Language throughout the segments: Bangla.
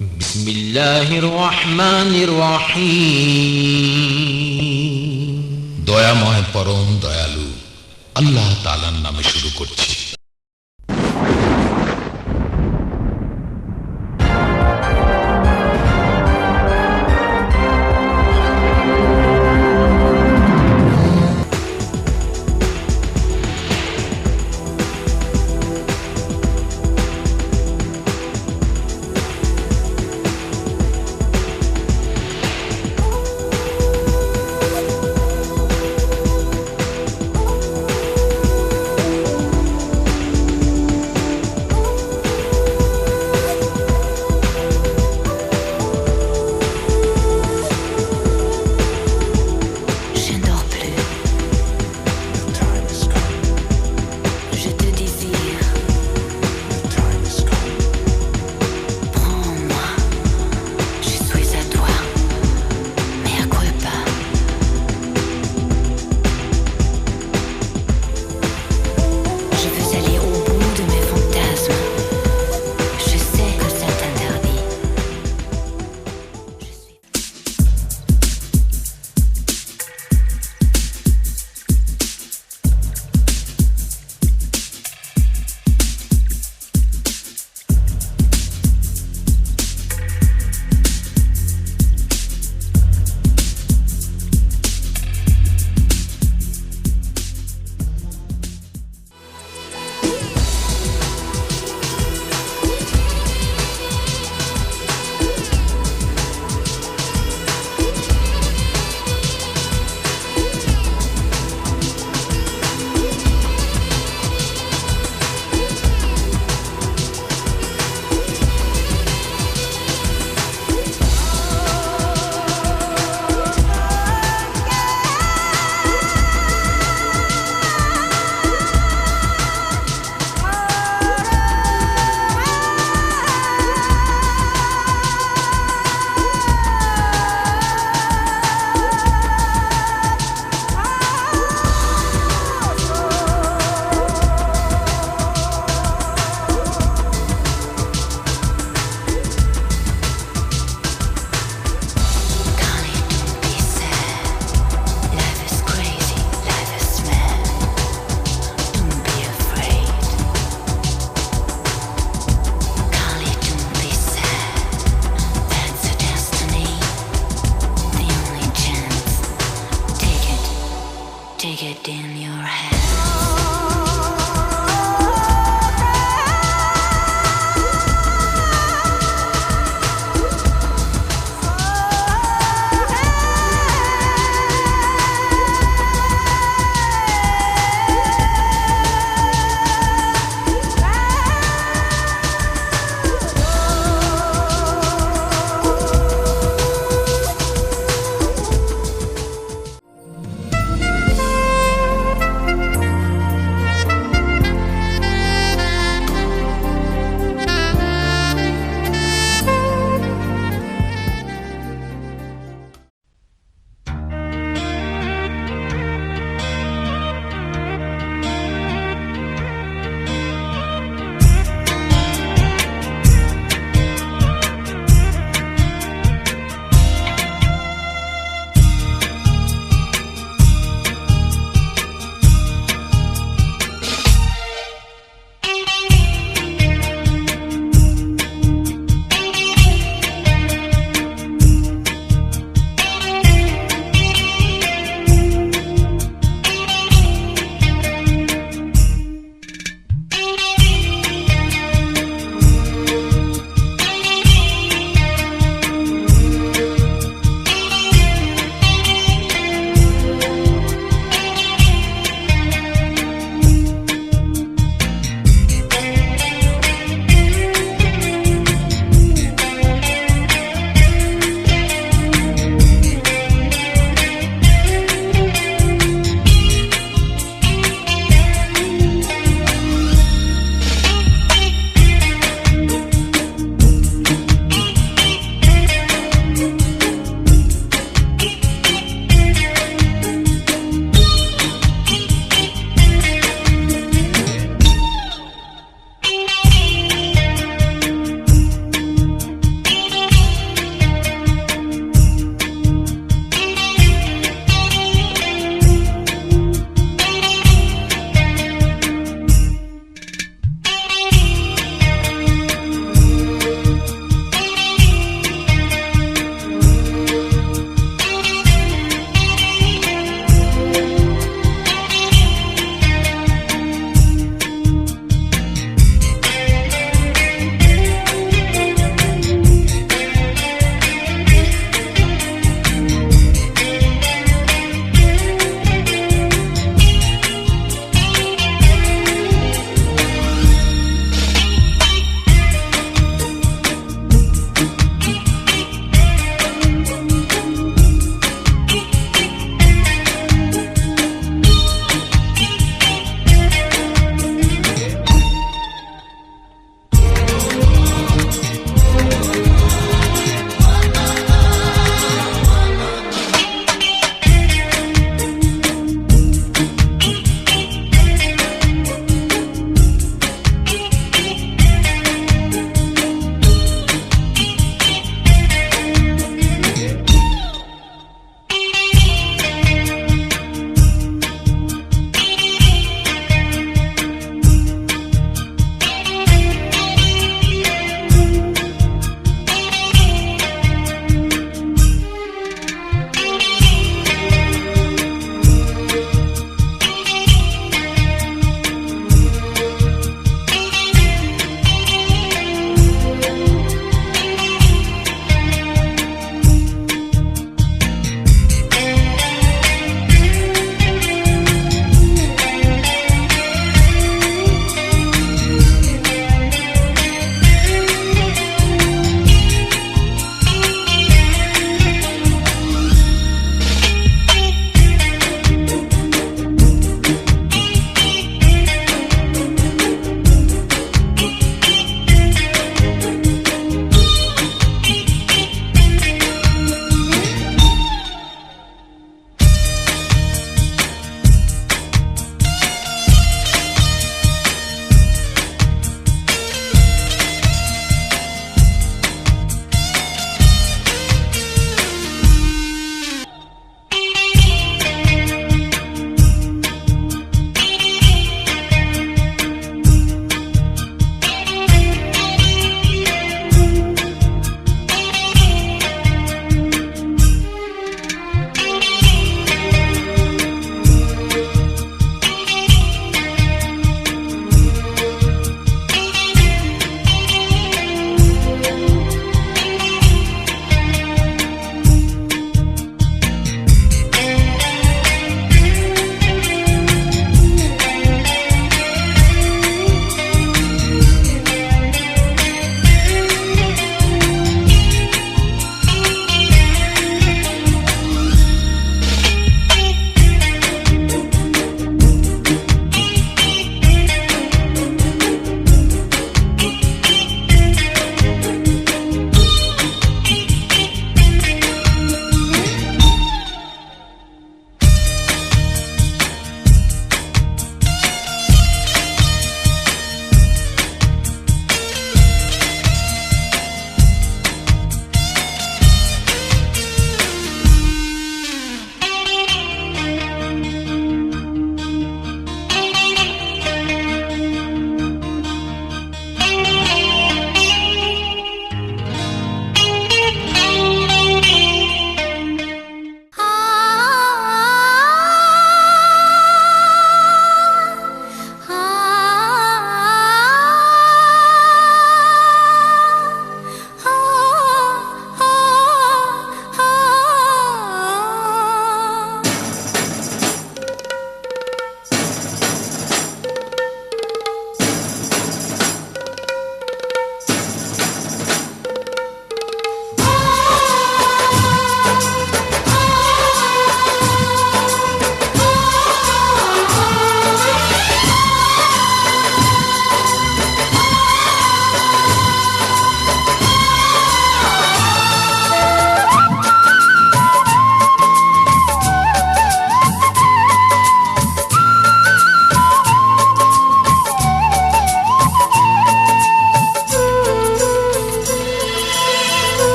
বিসমিল্লাহির রহমানির রহিম। দয়াময় পরম দয়ালু আল্লাহ তাআলার নামে শুরু করছি।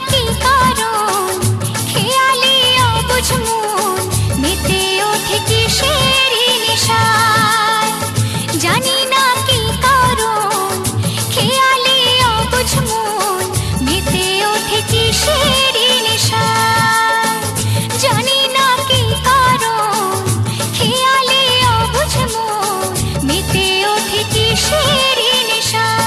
কি কারণ খেয়ালি অবুঝ মন মেতে ওঠে কিসের নেশায় জানি না কি কারণ খেয়ালি অবুঝ মন মেতে ওঠে কিসের নেশায় জানি না কি কারণ খেয়ালি অবুঝ মন মেতে ওঠে কিসের নেশায়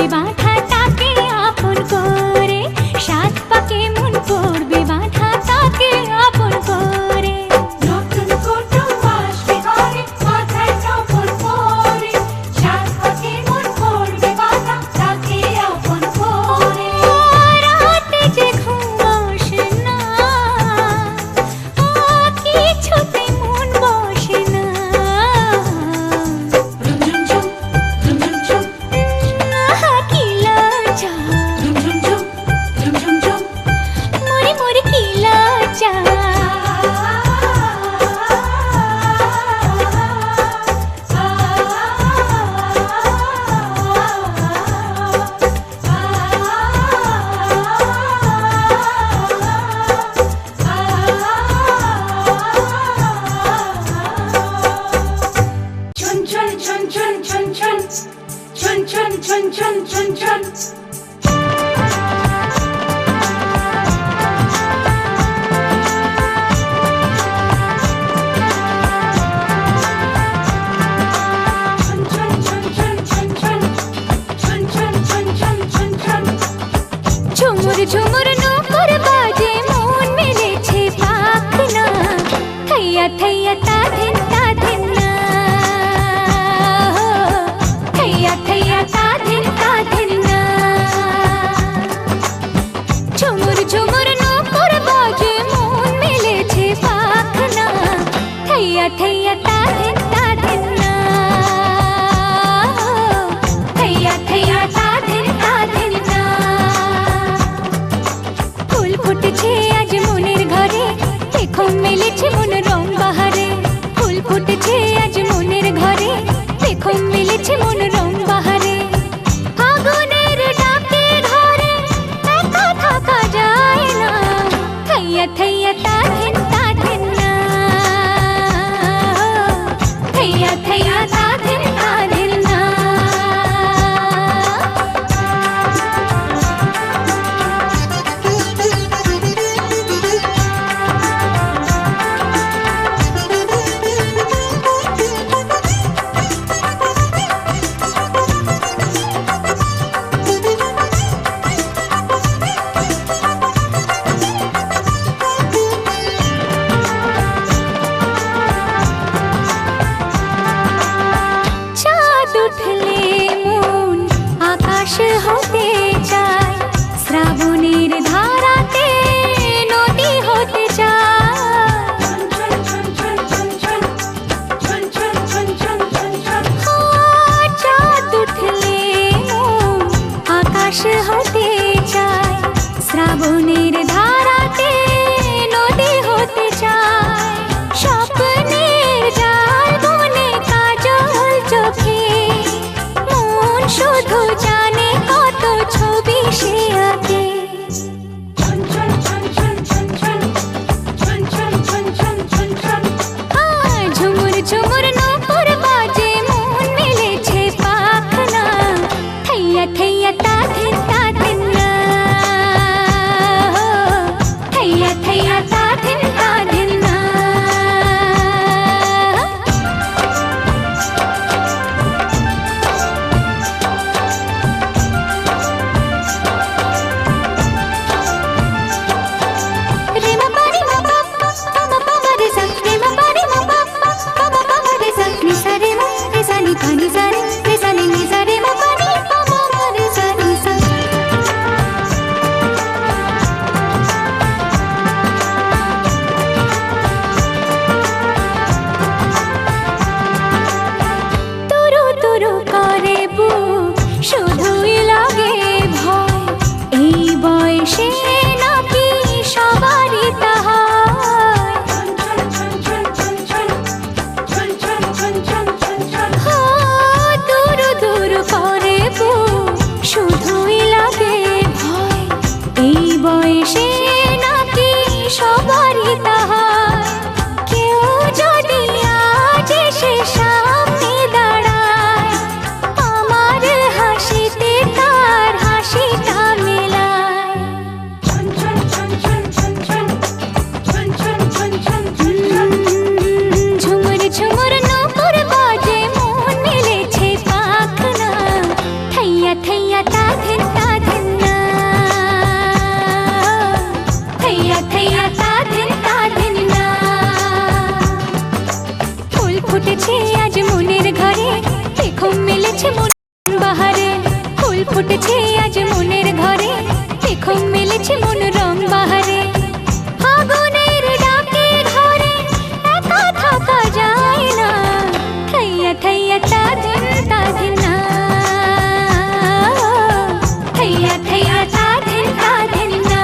পড়বে বাধা তাকে আপন করে, সাত পাকে মন পড়বে বাধা তাকে আপন করে। নতুন কুটুম আসবে ঘরে, মাথায় কাপড় পরে, সাত পাকে মন পড়বে বাধা তাকে আপন করে। রাতে যে ঘুম আসে না, কিছুতে মন বসে না। ঝুমঝুম ঝুমঝুম আহা কি লজ্জা, ঝুমঝুম মরে মরে কি লজ্জা। Chun chun chun chun chun chun chun chun chun chun chun chun. ঝুমুর ঝুমুর নূপুর বাজে মন মেলেছে পাখনা, থৈয়া থৈয়া তা ধিন না, থৈয়া থৈয়া তা ধিন না। ঝুমুর ঝুমুর নূপুর বাজে মন মেলেছে পাখনা, থৈয়া থৈয়া তা ধিন না, থৈয়া থৈয়া তা ধিন না। ফুল ফুটেছে আজ মনের ঘরে, দেখো মেলেছে মন রং বাহারে। ফুল ফুটেছে আজ মনের ঘরে, দেখো মেলেছে মন রং বাহারে। আগুনের ডাকে ঘরে একা থাকা যায় না, থৈয়া থৈয়া তা ধিন না, থৈয়া থৈয়া তা ধিন না। চাঁদ উঠলে মন আকাশ হতে চায়, শ্রাবণের ধারাতে নদী হতে চায়। চাঁদ উঠলে মন আকাশ হতে চায়, শ্রাবণের ধারাতে নদী হতে চায়। স্বপ্নের জাল বুনে কাজল চোখে, মন শুধু জানে কত ছবি সে আঁকে। ঝুমুর ঝুমুর নূপুর বাজে মন মেলেছে পাখনা, থৈয়া থৈয়া তা ধিন না, থৈয়া থৈয়া তা ধিন না। थैया ता धिन ना थैया थैया ता धिन ना ফুল ফুটেছে আজ মনের ঘরে দেখো মিলেছে মন বাহারে ফুল ফুটেছে আজ মনের ঘরে দেখো মিলেছে মন রং বাহারে ফাগুনের ডাকে ঘরে একা থাকা যায় না থैया थैया ता धिन ना थैया थैया ता धिन ना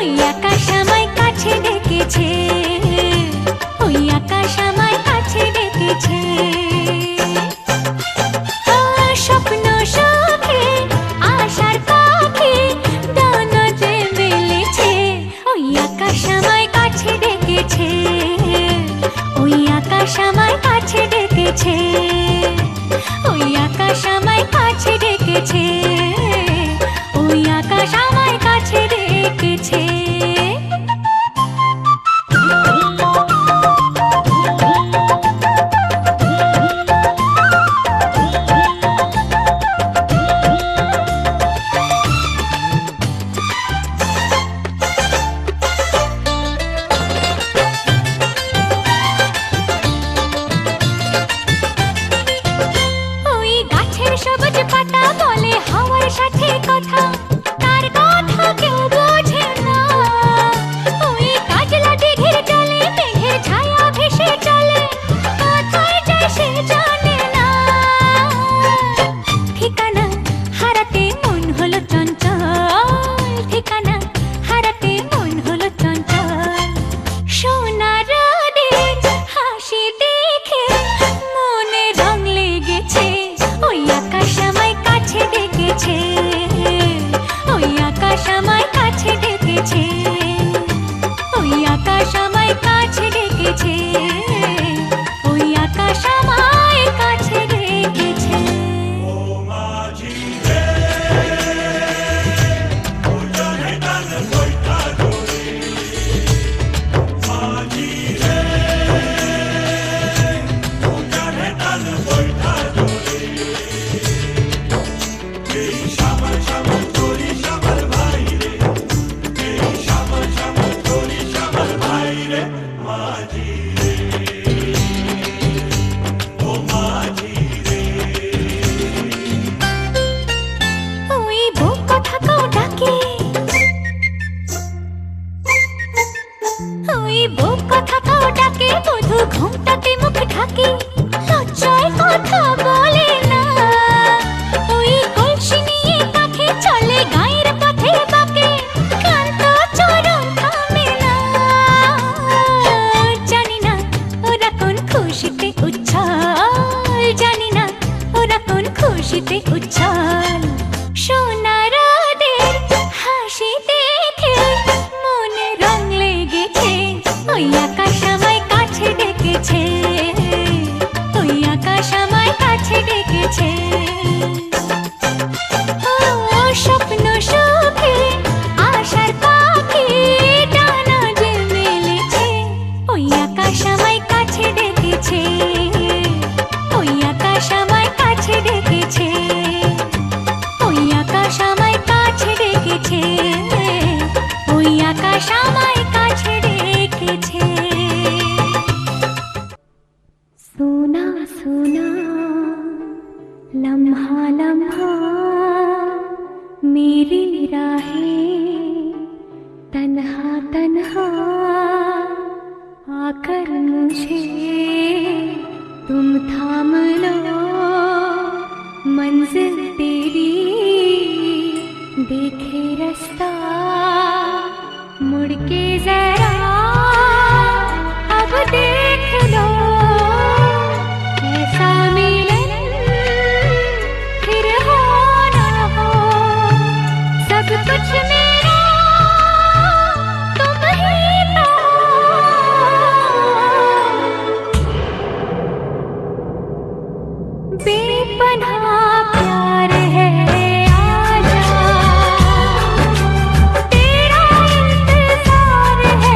ওই আকাশ আমায় কাছে ডেকেছে, ওই আকাশ আমায় কাছে ডেকেছে। স্বপ্ন সুখে আশার পাখি ডানাতে মেলেছে, ওই আকাশ আমায় কাছে ডেকেছে, ওই আকাশ আমায় কাছে ডেকেছে, ওই আকাশ আমায় কাছে ডেকেছে, ওই আকাশ আমায় কাছে ডেকেছে। ওই গাছের সবুজ পাতা বলে হাওয়ার সাথে কথা, তার কথা কেউ বোঝে না। ওই কাজলা দিঘির জলে মেঘের ছায়া ভেসে চলে, কোথায় যায় সে জানে না। ঠিকানা হারাতে মন হলো চঞ্চল, ঠিকানা হারাতে মন হলো চঞ্চল। সোনার রোদের হাসি দেখে মনে রং লেগেছে, ওই আকাশ আমায় কাছে ডেকেছে, ওই আকাশ আমায় কাছে ডেকেছে, ওই আকাশ আমায় কাছে ডেকেছে, ওই আকাশ আমায় কাছে ডেকেছে। ওই বুক কথাকেও ডাকে, ওই বুক কথাকেও ডাকে, বধূ ঘুমটাতে মুখ ঢাকে, লজ্জায় কথা বলে না। ওই কলসি নিয়ে কাঁধে চলে গায়ের পথে বাঁকে, ক্লান্ত চরণ থামে না। জানি না ওরা কোন খুশিতে উচ্ছল, জানি না ওরা কোন খুশিতে উচ্ছল। সোনার রোদের হাসি দেখে মনে রং লেগেছে, ওই আকাশ আমায় কাছে ডেকেছে, ওই আকাশ আমায় কাছে ডেকেছে। ও স্বপ্ন সুখে আশার পাখি ডানা যে মেলেছে, ওই আকাশ আমায় কাছে ডেকেছে, ওই আকাশ আমায় কাছে ডেকেছে, ওই আকাশ আমায় কাছে ডেকেছে, ওই আকাশ আমায় কাছে ডেকেছে। সোনা সোনা लम्हा लम्हा मेरी राहें, तन्हा तन्हा आकर मुझे तुम थाम लो, मंजिल तेरी देखे रास्ता मुड़ के जरा अब देख लो, ऐसा मिलन फिर हो ना हो, सब कुछ मेरा तुम ही तो हो। बेपनाह प्यार है आजा, तेरा इंतजार है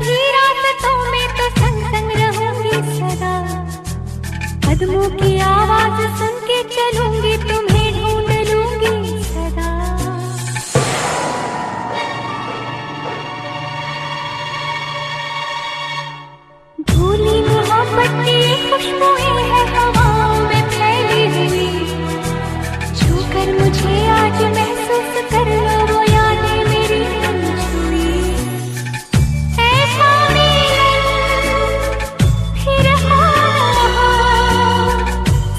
कभी रास्तों में तो संग संग रहूंगी सदा, कदमों की आवाज सुन के चलूंगी, तुम्हें ढूंढ लूंगी सदा। भूली मोहब्बत की खुशबुएं है हवाओं में फैली हुई, छूकर मुझे आज महसूस कर लो वो यादें मेरी छुई। ऐसा मिलन फिर हो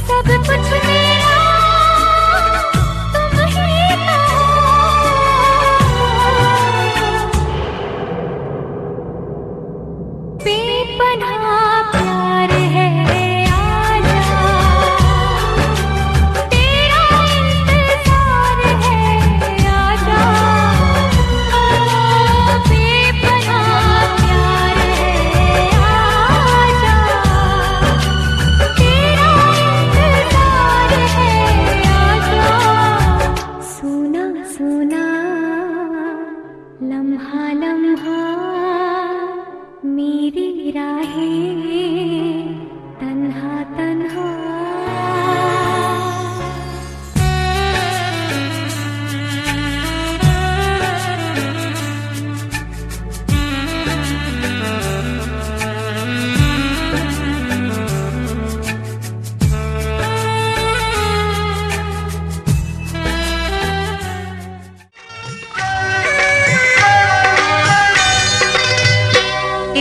सब कुछ मेरा तुम ही तो। बेपनाह प्यार है आजा, तेरा इंतजार है आजा। बेपनाह प्यार है आजा, तेरा इंतजार है आजा। सुना सुना लम्हा लम्हा मेरी राहें तन्हा तन्हा।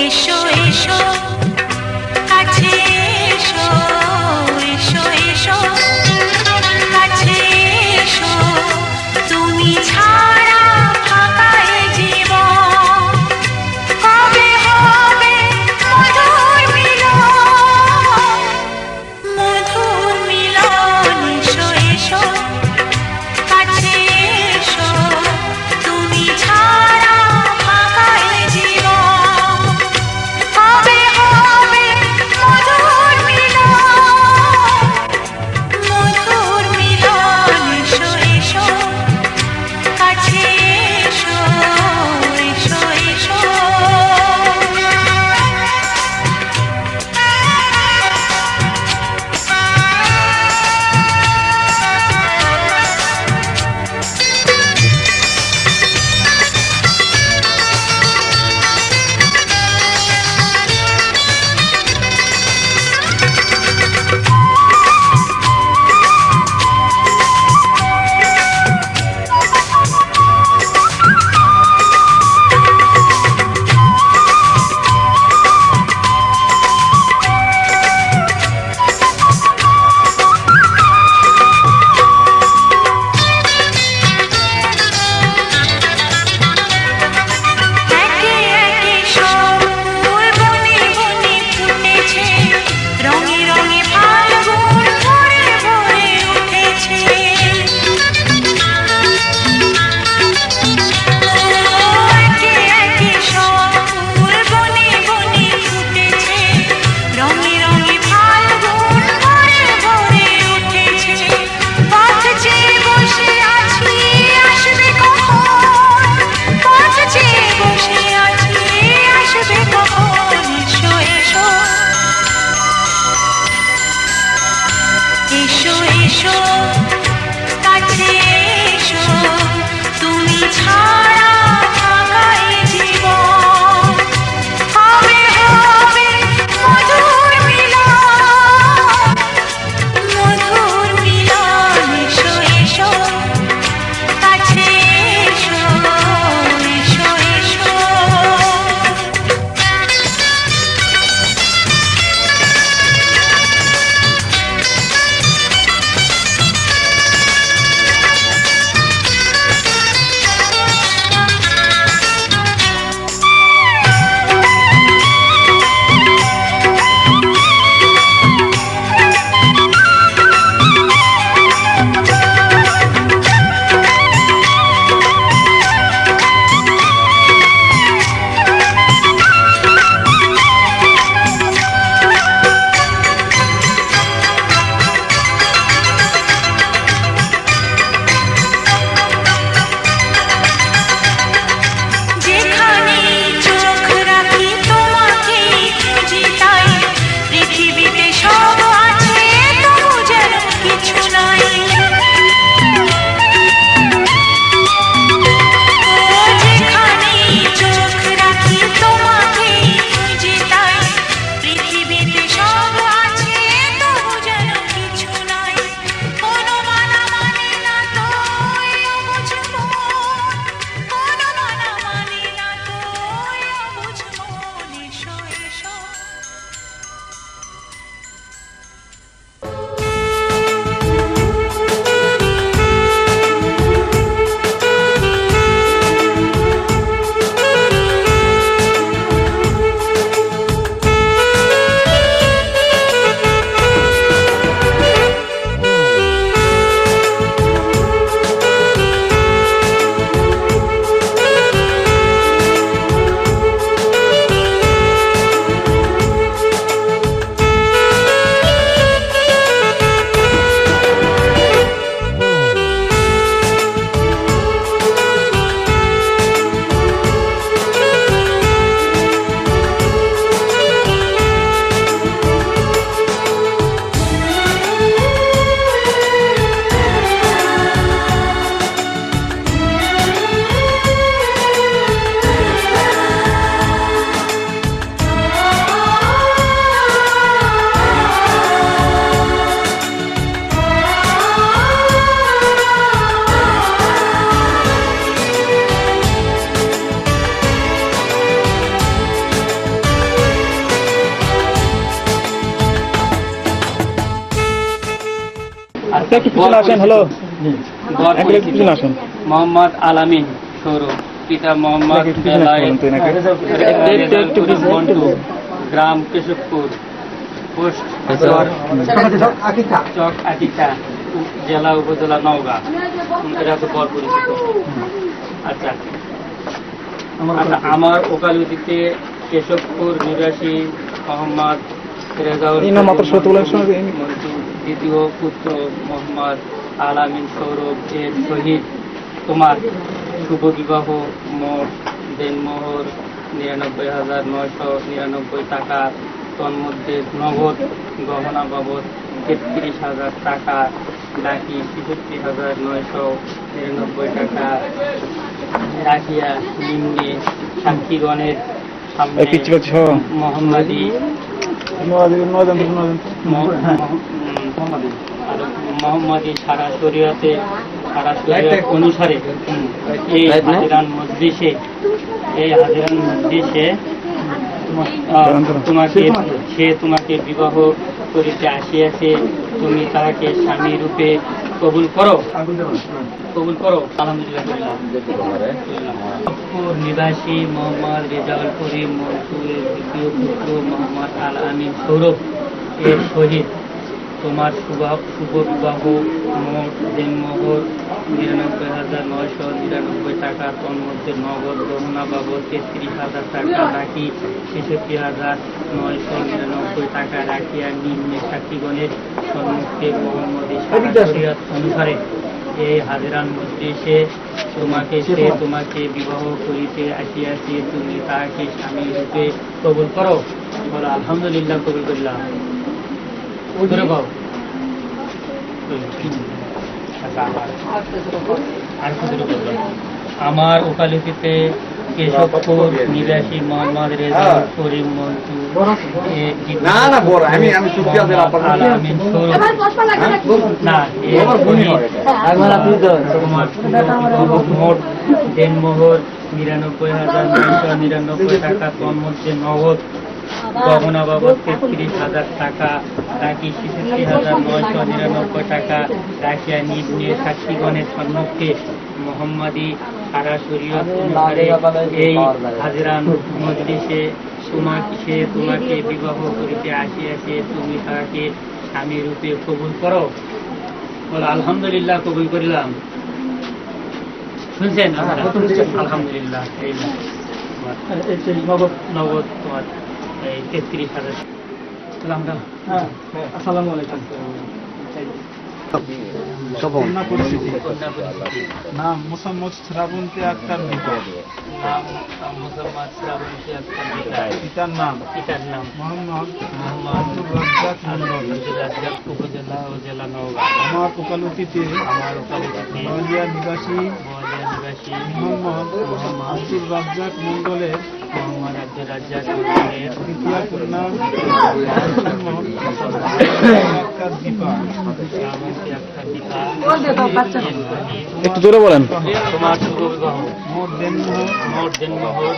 এসো এসো কাছে একটু পিছনে আসেন, হ্যালো একটু পিছনে আসেন। মোহাম্মদ আলামিন সৌরভ, পিতা মোহাম্মদ একটু পিছনে বেলায়েত, বলুন তো এনাকে। রেজাউল মন্টু, গ্রাম কেশবপুর, পোস্ট চক আকিকা, জেলা উপজেলা নওগাঁ। এটা তো বড় পরিচিত। আচ্ছা, আমার ওকালতিতে কেশবপুর নিবাসী মোহাম্মদ রেজাউল এই নাম মাত্র মন্টু, 17 সঙ্গে দ্বিতীয় পুত্র মোহাম্মদ আলামিন সৌরভ এর সহিত তোমার শুভ বিবাহ মোট দেনমোহর 99,999 টাকা, তন্মধ্যে নগদ গহনা বাবদ 33,000 টাকা, বাকি 66,999 টাকা রাখিয়া নিম্নে সাক্ষীগণের সামনে মোহাম্মদী মোহাম্মদী সারা শরীয়ত অনুসারে এই হাজিরান মজলিসে তোমাকে বিবাহ করিতে আসিয়াছে, তুমি তাহাকে স্বামী রূপে কবুল করো। আলহামদুলিল্লাহ। নিবাসী মোহাম্মদ রেজাউল করিম মনসুরের দ্বিতীয় পুত্র মোহাম্মদ আল আমিন সৌরভ এর সহিত তোমার শুভ বিবাহ মোট দেনমোহর 99,999 টাকা, তন্মধ্যে নগদ গহনা বাবদ 33,000 টাকা, বাকি 66,999 টাকা রাখিয়া নিম্নে সাক্ষীগণের সম্মুখে মোহাম্মদী শরীয়ত অনুসারে এই হাজিরান মজলিসে তোমাকে বিবাহ করিতে আসিয়াছে, তুমি তাহাকে স্বামী রূপে কবুল করো। বলো আলহামদুলিল্লাহ, কবুল করিলাম। আমার ওকালতিতে কেশবপুর নিবাসী মোহাম্মদ রেজাউল করিম মন্টু, আলামিন মোট দেনমোহর 99,999 টাকা, তন্মধ্যে নগদ গহনা বাবদ 33,000 টাকা, বাকি 66,999 টাকা রাখিয়া নিম্নে সাক্ষীগণের সম্মুখে মোহাম্মদী সারা শরীয়ত অনুসারে এই হাজিরান মজলিসে তোমাকে বিবাহ করিতে আসিয়াছে, তুমি তাহাকে স্বামী রূপে কবুল করো। বলো আলহামদুলিল্লাহ, কবুল করিলাম। শুনছেন? আলহামদুলিল্লাহ। এই নগদ তোমার এই 33,000। আসসালামু আলাইকুম। নাম মোহাম্মদ শ্রাবন্তী আক্তার মিতা, পিতার নাম মোহাম্মদ আব্দুর রাজ্জাক মন্ডল, উপজেলা ও জেলা নওগাঁ। আমার ওকালতিতে বলিয়া নিবাসী মোহাম্মদ আব্দুর রাজ্জাক মন্ডলের তৃতীয় কন্যা আক্তার দীপা। একটু জোরে বলেন। তোমার শুভ বিবাহ মোট দেনমোহর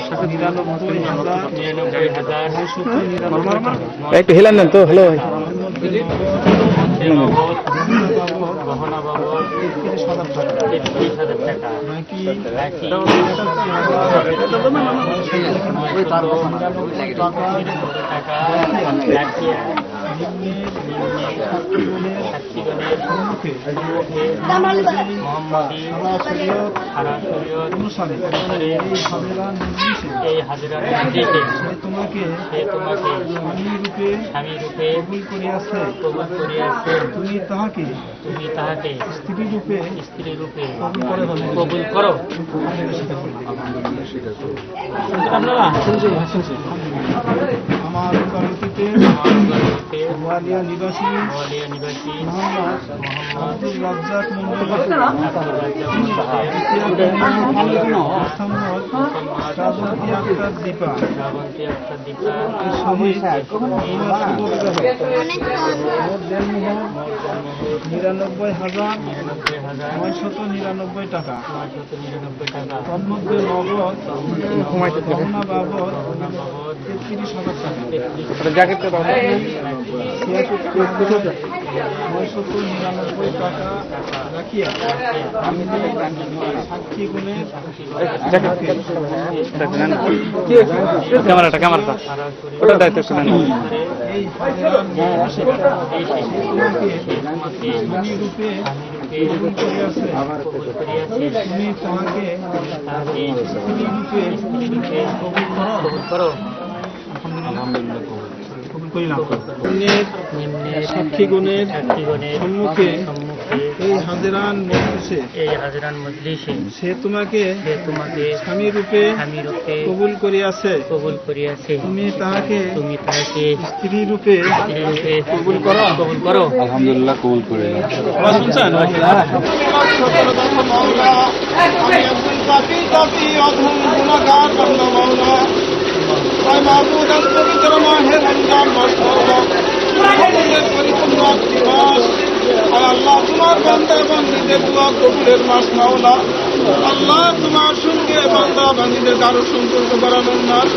99,999 একটু হেলান দেন তো। হ্যালো গহনা বাবদ 33,000 টাকা, মোহাম্মদী সারা শরীয়ত অনুসারে এই হাজিরা তোমাকে স্বামী রূপে কবুল করিয়াছে, তুমি তাহাকে স্ত্রী রূপে কবুল করো। আমার ওকালতিতে ওয়ালিয়া নিবাসী মোহাম্মদ আব্দুর রাজ্জাক মন্ডল, শ্রাবন্তী আক্তার দীপা, এর সহিত 99,999 টাকা, তন্মধ্যে নগদ গহনা বাবদ 30,000 টাকা। 999 টাকা রাখিয়া আমি সাক্ষী গুণে ক্যামেরাটা ওটা দায়িত্ব শুনেন। এই হাজিরান তোমাকে স্বামী রূপে কবুল করিয়াছে, তুমি তাহাকে স্ত্রী রূপে কবুল করো। আলহামদুলিল্লাহ কবুল করিলাম। নিম্নের সাক্ষীগণের সম্মুখে এই হাজিরান মজলিসে সে তোমাকে স্বামী রূপে কবুল করিয়াছে, তুমি তাহাকে স্ত্রী রূপে কবুল করো। আলহামদুলিল্লাহ কবুল করে শুনছেন? আল্লাহ তোমার বান্দা বান্দীদের দোয়া কবুলের মাস মাওলা। আল্লাহ তোমার সঙ্গে বান্দা বান্দীদের কারো সম্পর্ক বাড়ানোর মাস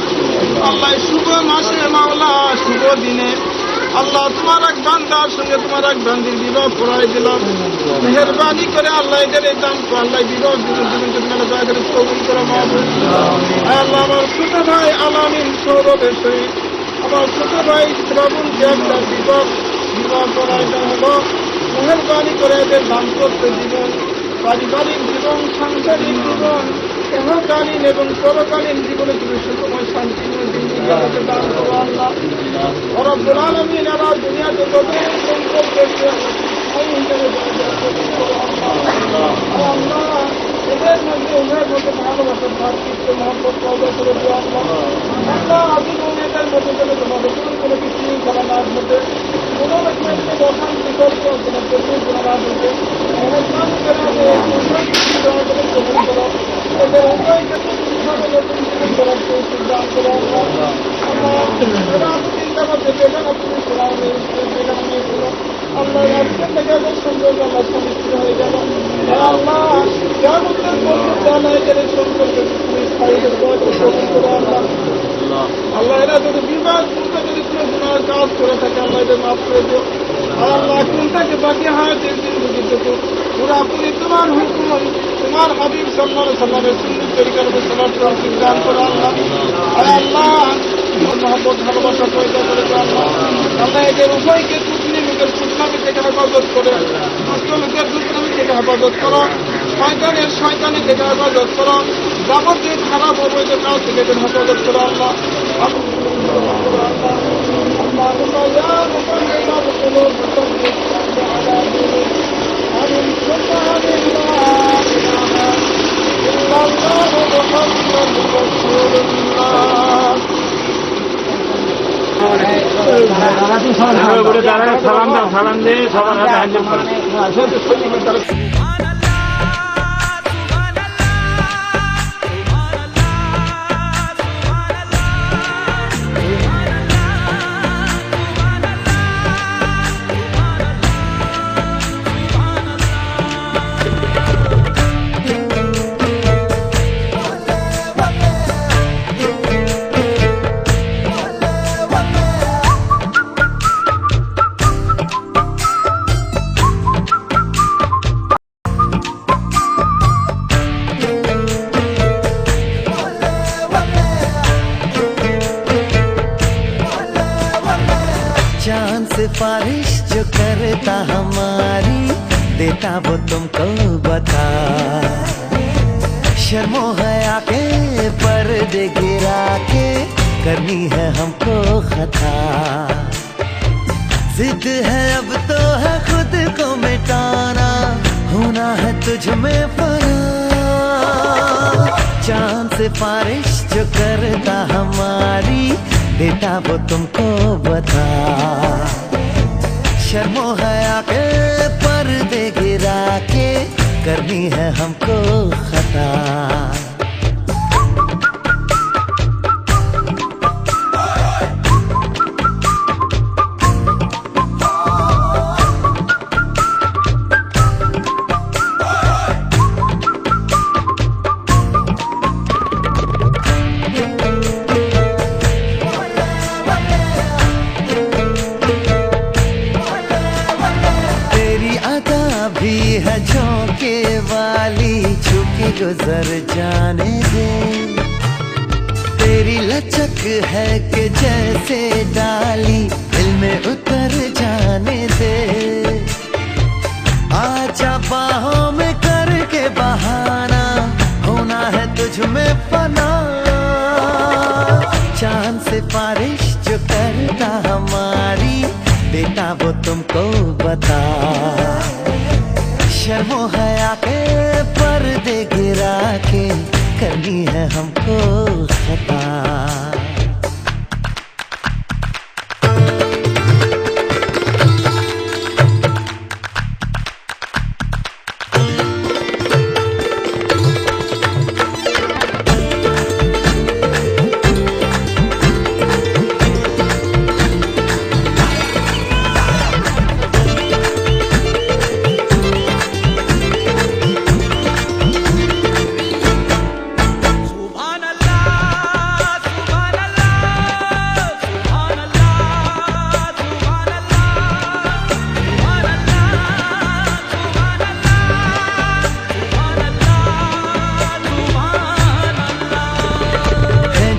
আল্লাহ। শুভ মাসে মাওলা, শুভ দিনে আল্লাহ তোমার এক বান্দার সঙ্গে তোমার এক বান্দির বিবাহ পড়াই দিলাম। মেহরবানি করে আল্লাহ এদের এই দাম আল্লাহ বিবাহ কবুল করে মাহবুব। আল্লাহ আমার ছোট ভাই আলামিন সৌরভের সহিত আমার ছোট ভাই শ্রাবণকে একটা বিবাহ করাই হলো। মেহরবানি করে এদের দাম্পত্য জীবন, পারিবারিক জীবন, সাংসারিক জীবন, ইহকালীন এবং পরকালীন জীবনে তুমি সুখময় শান্তিময় জীবনকে দান করো আল্লাহ। রব্বুল আলামিন এরা দুনিয়াতে যত সম্পদ করছে আল্লাহ এদের মধ্যে ওদের মধ্যে ভালোবাসার ভাতৃত্ব মহব্বত পয়দা করে দিও আল্লাহ। আল্লাহ আজীবন এদের মধ্যে যেন তোমাদের কোনো কিছু করা না ঘটে, কোনো রকমের অশান্তি করতে কোনো কিছু করা না ঘটে। মেহরবানি করে এদের উভয়কে তুমি নতুন জীবন করার তৌফিক দান করো আল্লাহ। চিন্তার মধ্যে বেদনা তুমি শোনাও নেই আল্লাহ। আজকের থেকে এদের সম্পর্ক আল্লাহ সমিষ্ট হয়ে গেল আল্লাহ। জাগতের মধ্যে এদের সম্পর্কে তুমি স্থায়ীদের আল্লাহ। এরা যদি বিবাহ পূর্বে যদি কোনো গুনার কাজ করে থাকে আল্লাহ এদের মাফ করে দিও আল্লাহ। কোনটাকে বাকি হায়াতের জিন্দগিটুকু পুরাপুরি তোমার হুকুম, তোমার হাবিব সাল্লাল্লাহু আলাইহি ওয়াসাল্লামের সুন্নাত তরিকার উপর চলার তৌফিক দান করো আল্লাহ। আল্লাহ মহব্বত ভালোবাসা পয়দা করে দাও আল্লাহ। আল্লাহ এদের উভয়কে দুজনি লোকের সুনামি থেকে হেফাজত করে, দুষ্ট লোকের দুষ্টামি থেকে হেফাজত করো, শয়তানি থেকে হেফাজত করো, যাবতীয় খারাপ অবৈধ কাজ থেকে এদের হেফাজত করো আল্লাহ। সালাম দে সবার হাতে হাত করে। सिफारिश जो करता हमारी देता वो तुमको बता। शर्मो हया के पर्दे गिरा के करनी है हमको खता। जिद है अब तो है खुद को मिटाना, होना है तुझ में फना। चांद सिफारिश जो करता हमारी देता वो तुमको बता। शर्मो हया के पर्दे गिरा के करनी है हमको खता। तेरी लचक है कि जैसे डाली दिल में उतर जाने दे। आजा बाहों में करके बहाना, होना है तुझ में फना। चांद से बारिश जो करता हमारी, देता वो तुमको बता। शर्मो हया के पर्दे गिरा के करनी है हमको खता।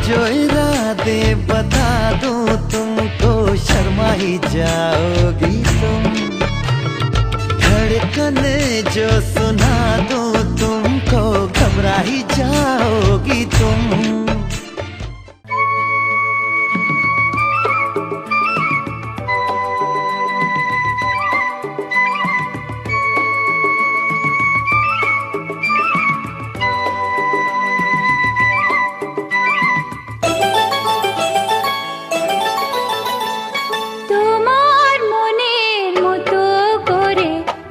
जो इरादे बता दूं तुमको, शर्मा ही जाओगी तुम। धड़कन जो सुना दूं तुमको, घबरा ही जाओगी तुम।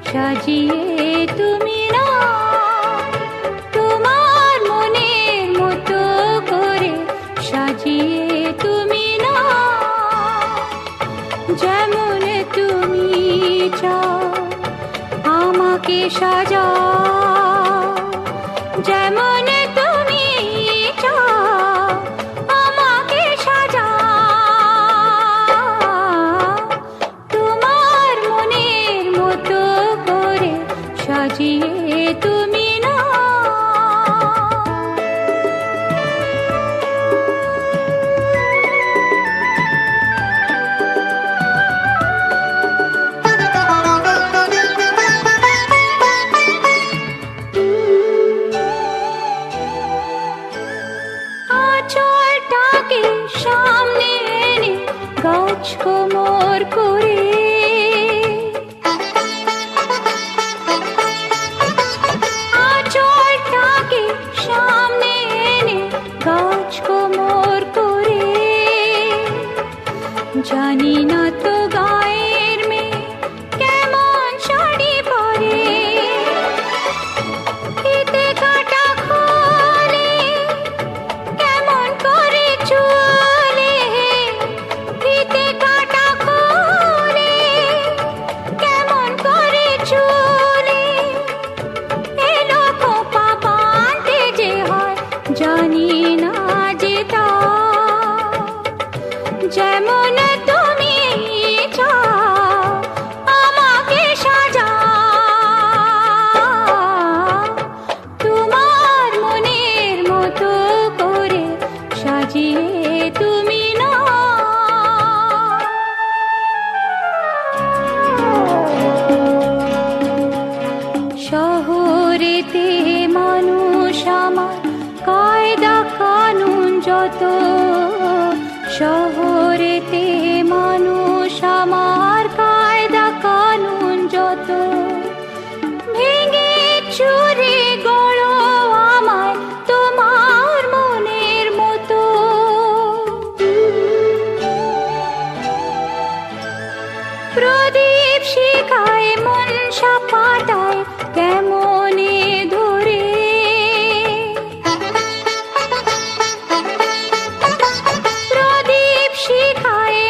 সাজিয়ে তুমি না, তোমার মনের মতো করে সাজিয়ে তুমি না। যেমন তুমি চাও আমাকে সাজাও, যেমন তুমি চাও আমাকে সাজাও। তোমার মনের মতো করে সাজিয়ে তুমি না। আঁচলটাকে সামনে এনে গাছ কোমর করে, আঁচলটাকে সামনে এনে গাছ কোমর করে। জানি না তো গায়ের মেয়ে কেমন শাড়ি পরে, ফিতে কাটা খোলে কেমন করে চলে, ফিতে কাটা খোলে কেমন করে চলে। এলো খোপা বাঁধতে যে হয় জানি না যে তা। যেমন তুমি চাও আমাকে সাজাও, তোমার মনের মতো করে সাজিয়ে তুমি না। শহরেতে মানুষ আমার কায়দা কানুন যত, শহরেতে মানুষ আমার কায়দা কানুন যত। ভেঙে চুরে গড়ো আমায় তোমার মনের মতো। প্রদীপ শিখায় মনসা পাতায় কেমনে ধরে, প্রদীপ শিখায়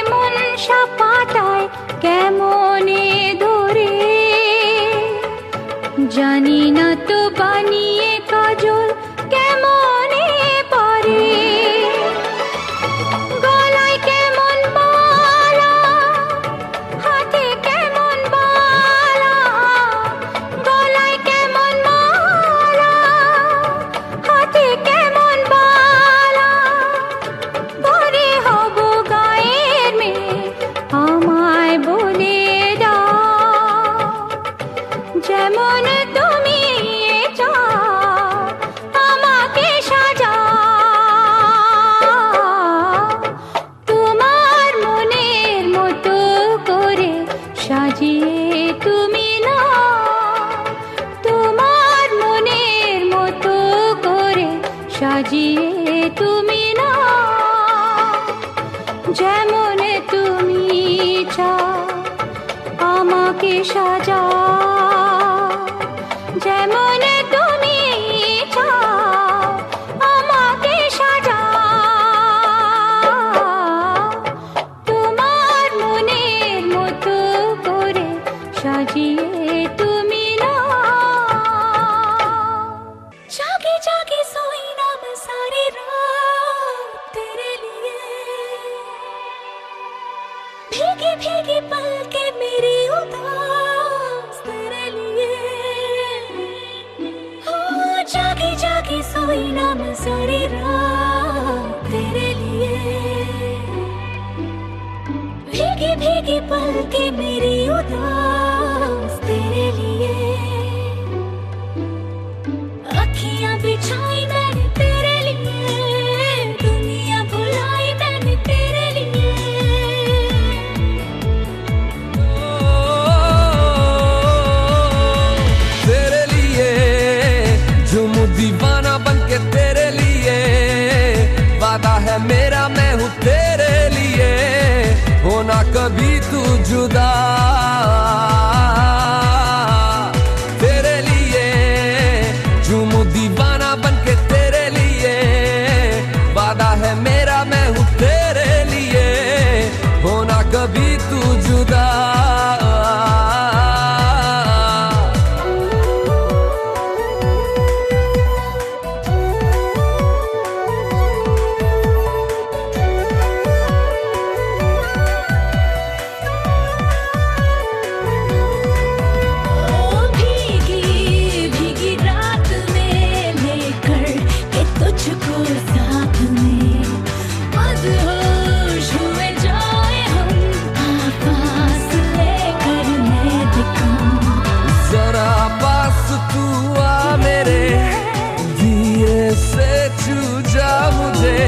সাজাও যেমন তুমি চাও আমাকে সাজাও তোমার মনের মতো করে সাজিয়ে তুমি जागे जागे सोई ना मैं सारी रात तेरे लिए भीगी भीगी पलके मेरी उदास तेरे लिए हो जागे जागे सोई ना मैं सारी रात तेरे लिए भीगी भीगी पलके मेरी उदास तेरे लिए अखियां बिछाई मैंने तेरे लिए दुनिया भुलाई मैंने तेरे लिए तेरे लिए झूमू दीवाना बनके तेरे लिए वादा है मेरा मैं हूँ तेरे लिए होना कभी तू जुदा तेरे लिए झूमू दीवाना बनके तेरे लिए वादा है मेरा मैं हूँ तेरे लिए होना कभी तू जुदा भीगी भीगी रात में लेकर के तुझको साथ में मदहोश हुए जाए हम आकाश लेकर मैं दिखाऊं जरा पास तू आ मेरे धीरे से छू जा मुझे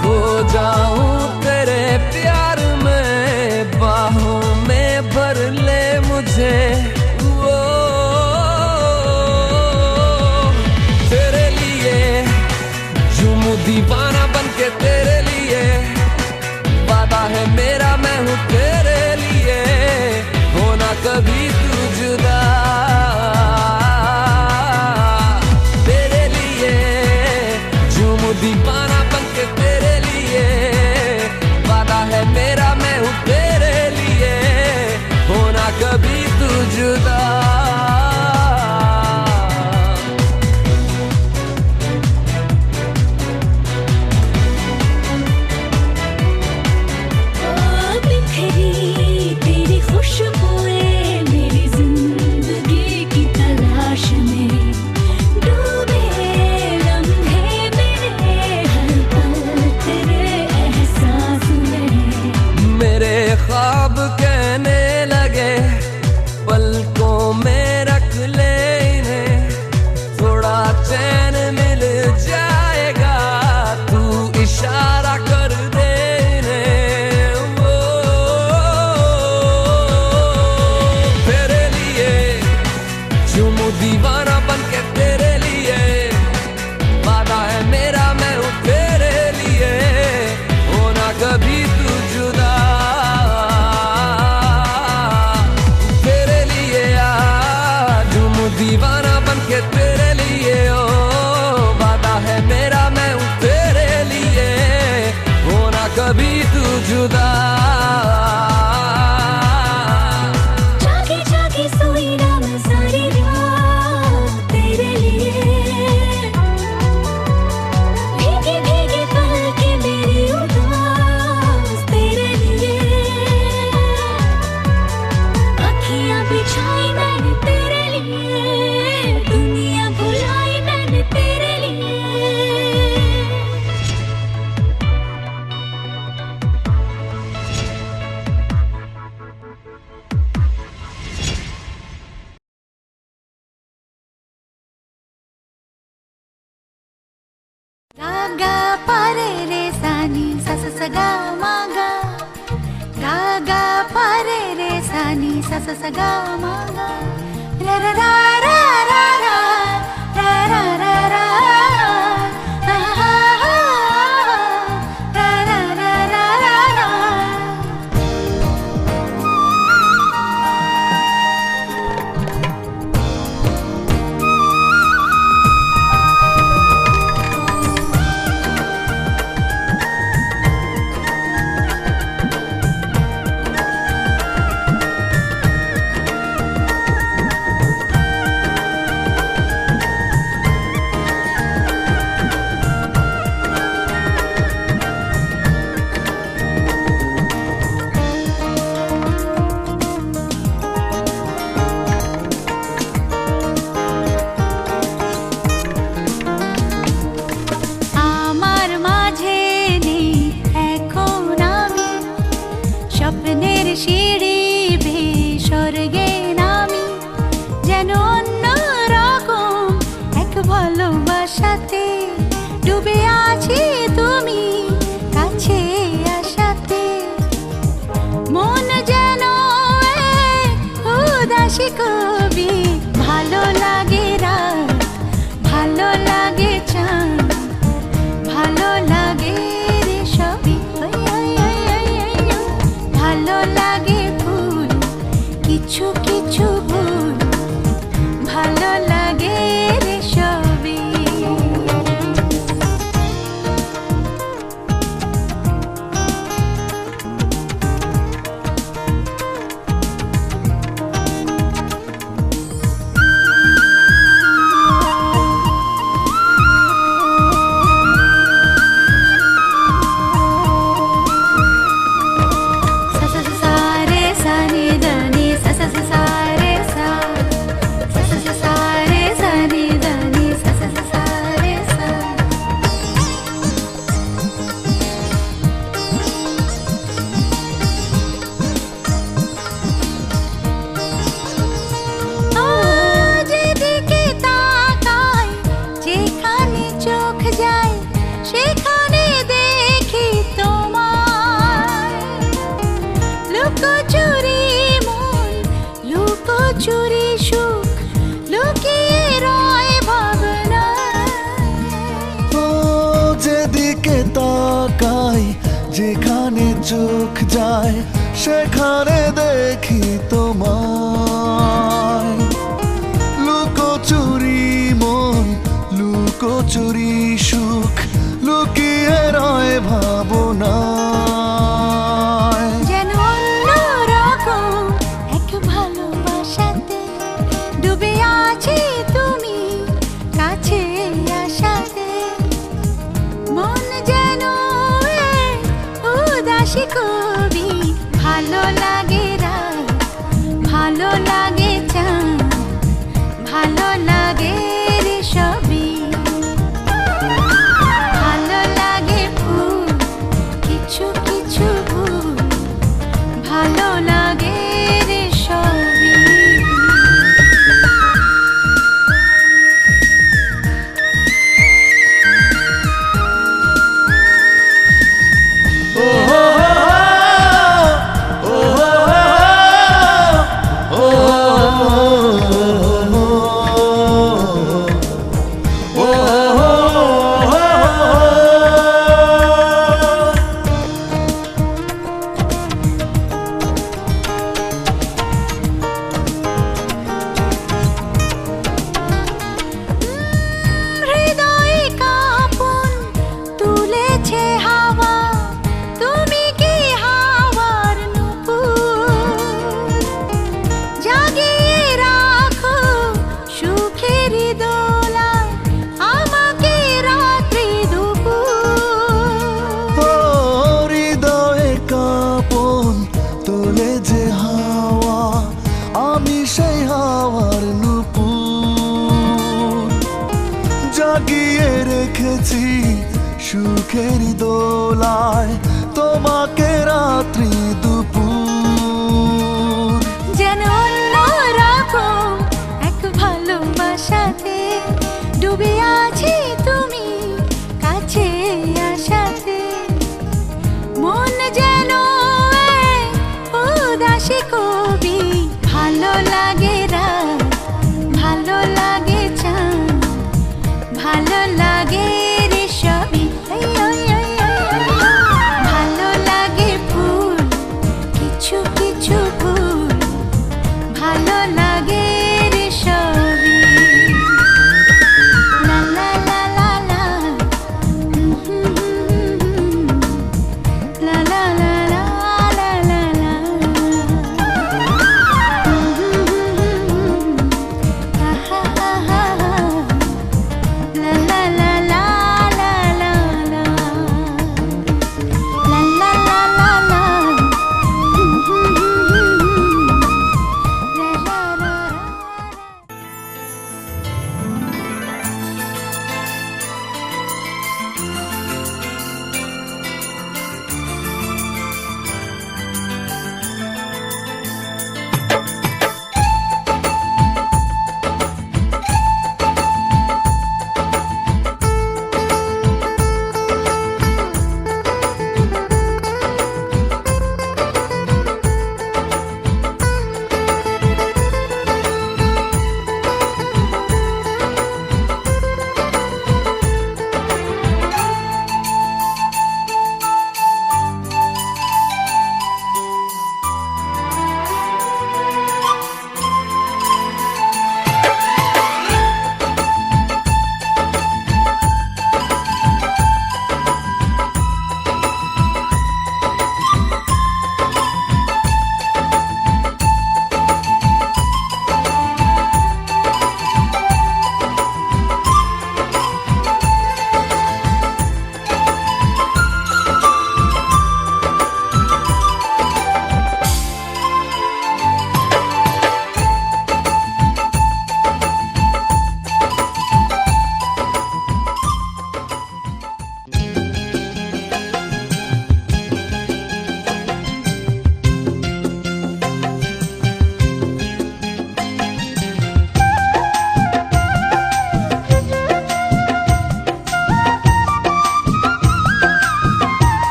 खो जाऊं तेरे प्यार में बाहों में भर ले मुझे वो तेरे लिए झूमू दीवाना बनके तेरे लिए वादा है मेरा मैं हूँ तेरे लिए होना कभी तू जुदा तेरे लिए झूमू दीवाना बनके तेरे लिए वादा है मेरा मैं हूँ तेरे लिए होना कभी तू जुदा बिखरी तेरी खुशबुएं मेरी जिंदगी की तलाश में डूबे लम्हे मेरे हर पल तेरे एहसास में मेरे ख्वाब कहने लगे पलकों में रख ले इन्हें थोड़ा चैन मिल जाएगा तू इशारा कर दे इन्हें वो तेरे लिए झूमू दीवाना बनके तेरे लिए वादा है मेरा मैं हूँ तेरे लिए होना कभी तू जुदा तेरे लिए झूमू दीवाना बनके तेरे लिए ओ वादा है मेरा मैं हूँ तेरे लिए होना कभी तू जुदा जागे जागे सोई ना मैं सारी रात तेरे लिए भीगी भीगी पलके मेरी उदास तेरे लिए अखियां बिछाई मैंने तेरे लिए दुनिया भुलाई मैंने तेरे लिए Raga pare re sani sa sa sa ga ma ga Raga pare re sani sa sa sa ga ma ga ra ra ra ra ra ra ra ra ra ra ah, ah, ah, ra ra ra ra ra ra যেখানে চোখ যায় সেখানে দেখি তোমায়। লুকোচুরি মন, লুকোচুরি সুখ, লুকিয়ে রয় ভাবনায়। যেন অন্যরকম এক ভালোবাসাতে ডুবে আছি তুমি কাছে আসাতে। মন যেন উদাসী কবি, ভালো লাগে রাত, ভালো লাগে চাঁদ, ভালো লাগে রে সবই। ভালো লাগে ফুল, কিছু কিছু ভুল, ভালো লাগে রে সবই। হৃদয়ে কাঁপন তুলেছে হাওয়া, তুমি কি হাওয়ার নূপুর? জাগিয়ে রাখো সুখের দোলায় আমাকে রাত্রি দুপুর। ও হৃদয়ে কাঁপন তোলে যে হাওয়া, আমি সেই হাওয়ার নূপুর। জাগিয়ে রেখেছি সুখের দোলায় তোমাকে রাত্রি দুপুর। যেন অন্যরকম এক ভালোবাসাতে ডুবে আছি তুমি কাছে আসাতে। মন যেন উদাসী কবি, ভালো লাগে রাত, ভালো লাগে চাঁদ, ভালো লাগে রে সবই। ভালো লাগে ফুল, কিছু কিছু ভুল, ভালো লাগে রে সবই। লা লা লা লা লা, লা লা লা লা লা লা লা, আহা আহা, লা লা লা লা লা লা লা, লা লা লা লা লা, লা লা লা।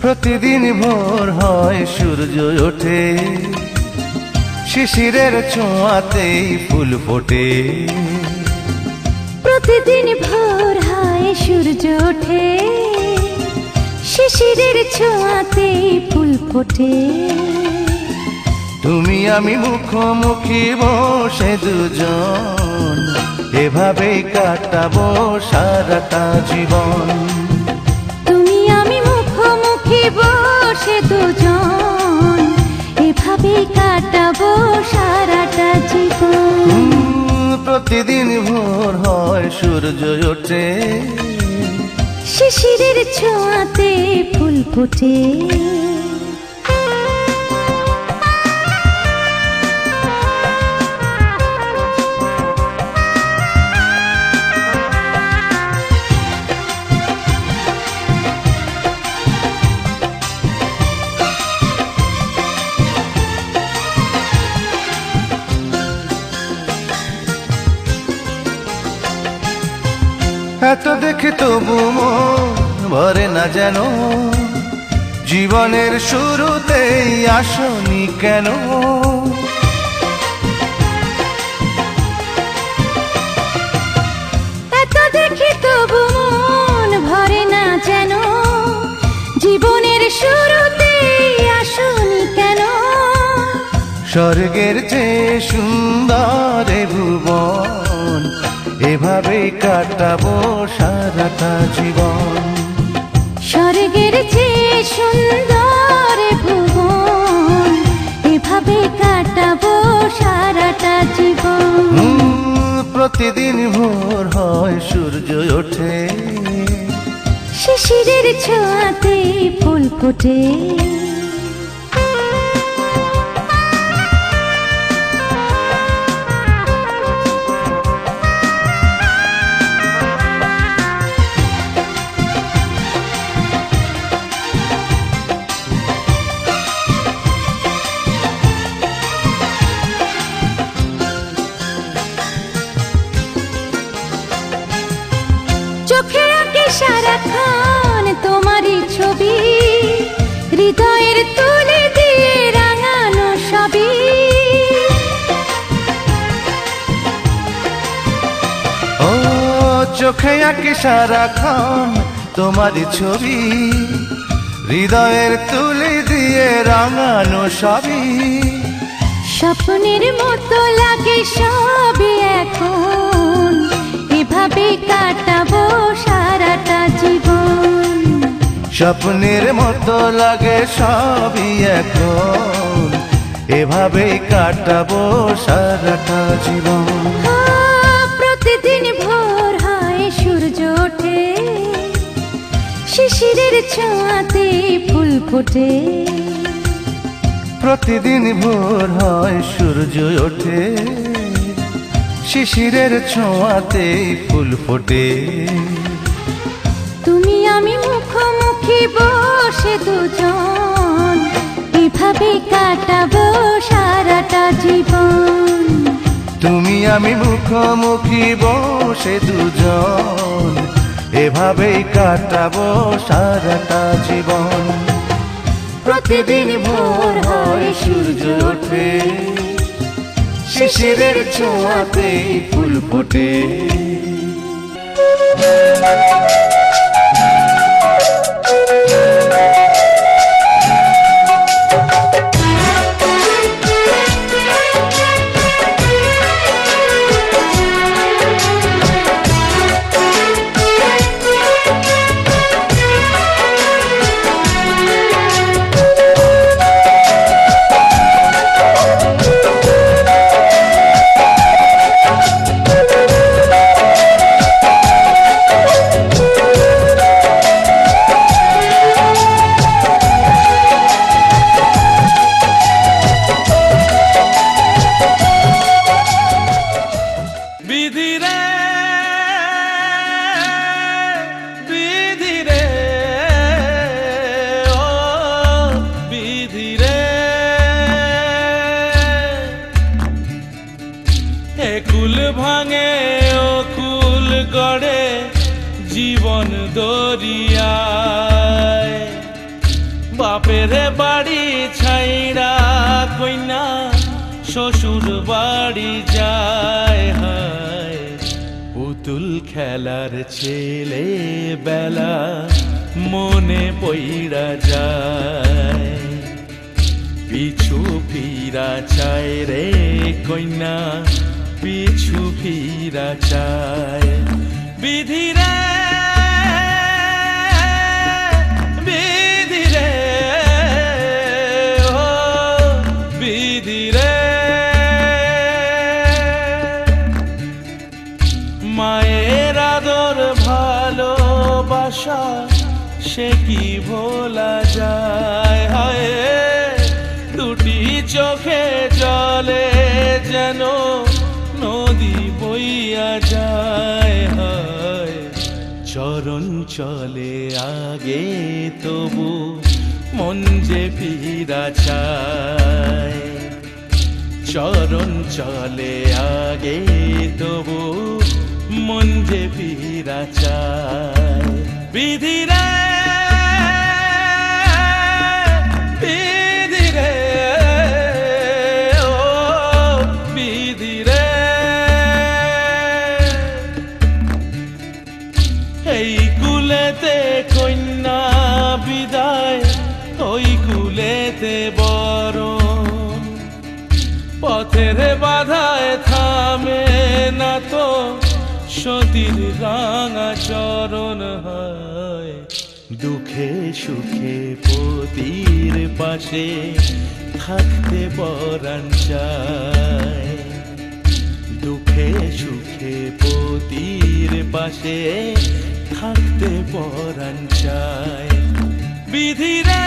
প্রতিদিন ভোর হয় সূর্য ওঠে, শিশিরের ছোঁয়াতেই ফুল ফোটে। প্রতিদিন ভোর হয় সূর্য ওঠে, শিশিরের ছোঁয়াতে ফুল ফোটে। তুমি আমি মুখোমুখি বসে দুজন, এভাবেই কাটাবো সারাটা জীবন। তুমি আমি মুখোমুখি বসে দুজন, এভাবেই কাটাবো সারাটা জীবন। প্রতিদিন ভোর হয় সূর্য ওঠে, শিশিরের ছোঁয়াতে ফুল ফোটে। এত দেখে তবু মন ভরে না যেন, জীবনের শুরুতেই আসনি কেন? এত দেখি তবু মন ভরে না যেন, জীবনের শুরুতে আসনি কেন? স্বর্গের চেয়ে সুন্দর এ ভুবন, এভাবেই কাটাবো সারাটা জীবন। স্বর্গের চেয়ে সুন্দর ভুবন, এভাবে কাটাবো সারাটা জীবন। প্রতিদিন ভোর হয় সূর্য ওঠে, শিশিরের ছোঁয়াতে ফুল ফোটে। চোখে আঁকে সারাক্ষণ তোমারই ছবি, হৃদয়ের তুলে দিয়ে রাঙানো সবই। ও চোখে আঁকি সারাক্ষণ তোমারই ছবি, হৃদয়ের তুলে দিয়ে রাঙানো সবই। স্বপ্নের মতো লাগে সবই এখন, এভাবে কাটাবো সারাটা জীবন। স্বপ্নের মতো লাগে সবই এখন, এভাবেই কাটাবো সারাটা জীবন। প্রতিদিন ভোর হয় সূর্য ওঠে, শিশিরের ছোঁয়াতে ফুল ফোটে। প্রতিদিন ভোর হয় সূর্য ওঠে, শিশিরের ছোঁয়াতে ফুল ফোটে। তুমি আমি মুখোমুখি বসে দুজন, এভাবে কাটাবো সারাটা জীবন। তুমি আমি মুখোমুখি বসে দুজন, এভাবেই কাটাবো সারাটা জীবন। প্রতিদিন ভোর হয় সূর্য ওঠে, শিশিরের ছোঁয়াতে ফুল ফোটে। কুল ভাঙে ও কুল গড়ে জীবন দরিয়ায়, বাপের বাড়ি ছাইড়া কইনা শ্বশুর বাড়ি যায়, হায় পুতুল খেলার ছেলে বেলা মনে পইড়া যায়, পিছু ফিরা চায় রে কন্যা, পিছু ফিরা চায়। বিধিরে বিধিরে ও বিধিরে, মায়ের আদর ভালোবাসা সে কি ভোলা যায়, হায় দুটি চোখে জলে যেন নদী বইয়া যায়, হায় চরণ চলে আগে তবু মন যে ফিরা চায়, চরণ চলে আগে তবু মন যে ফিরা চায়। বিধিরে বিধিরে ও বিধিরে, এই কুলেতে কন্যা বিদায়, ওই কুলেতে বরণ, পথের বাধায় থামে না তো সতীর রাঙা চরণ, হয় দুঃখে সুখে পতির পাশে থাকতে পরাণ চায়, দুঃখে সুখে পতির পাশে থাকতে পরাণ চায়। বিধিরে